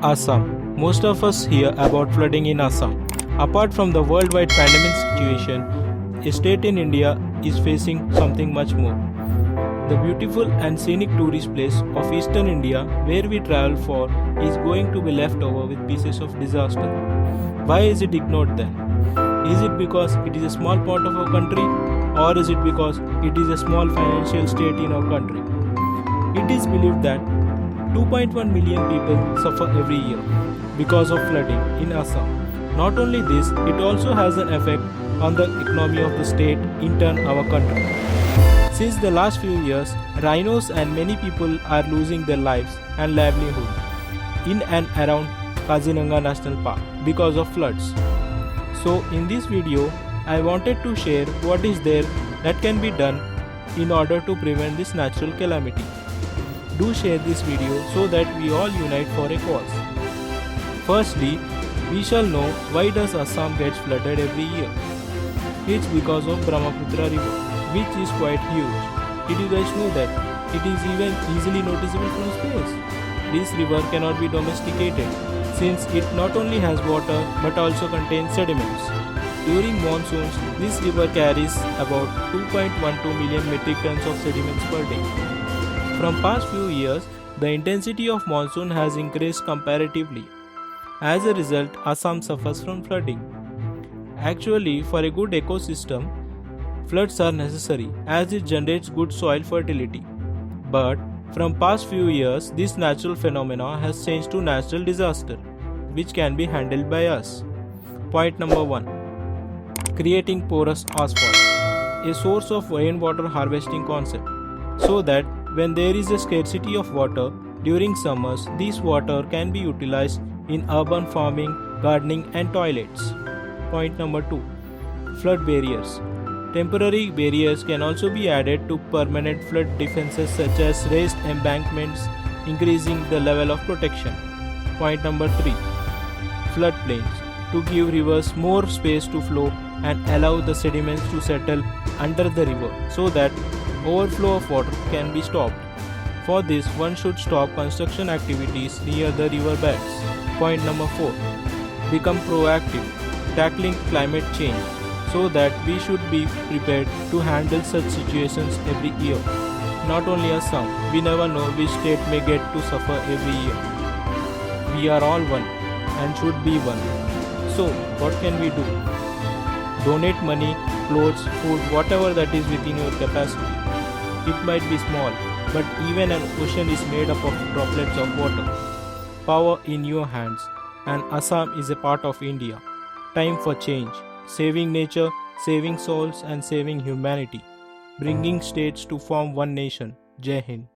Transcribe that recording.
Assam. Most of us hear about flooding in Assam. Apart from the worldwide pandemic situation, a state in India is facing something much more. The beautiful and scenic tourist place of eastern India, where we travel for, is going to be left over with pieces of disaster. Why is it ignored then? Is it because it is a small part of our country, or is it because it is a small financial state in our country? It is believed that 2.1 million people suffer every year because of flooding in Assam. Not only this, it also has an effect on the economy of the state, in turn our country. Since the last few years, rhinos and many people are losing their lives and livelihood in and around Kaziranga National Park because of floods. So in this video, I wanted to share what is there that can be done in order to prevent this natural calamity. Do share this video so that we all unite for a cause. Firstly, we shall know why does Assam gets flooded every year. It's because of Brahmaputra river, which is quite huge. Did you guys know that it is even easily noticeable from space? This river cannot be domesticated since it not only has water but also contains sediments. During monsoons, this river carries about 2.12 million metric tons of sediments per day. From past few years, the intensity of monsoon has increased comparatively. As a result, Assam suffers from flooding. Actually, for a good ecosystem, floods are necessary as it generates good soil fertility. But from past few years, this natural phenomena has changed to natural disaster, which can be handled by us. Point number 1. Creating porous asphalt, a source of rainwater harvesting concept, so that when there is a scarcity of water during summers, this water can be utilized in urban farming, gardening and toilets. Point number 2. Flood barriers. Temporary barriers can also be added to permanent flood defenses such as raised embankments, increasing the level of protection. Point number 3. Floodplains. To give rivers more space to flow and allow the sediments to settle under the river so that overflow of water can be stopped. For this, one should stop construction activities near the river beds. Point number 4. Become proactive, tackling climate change, so that we should be prepared to handle such situations every year. Not only Assam, we never know which state may get to suffer every year. We are all one and should be one. So, what can we do? Donate money, clothes, food, whatever that is within your capacity. It might be small, but even an ocean is made up of droplets of water. Power in your hands, and Assam is a part of India. Time for change, saving nature, saving souls and saving humanity, bringing states to form one nation. Jai Hind.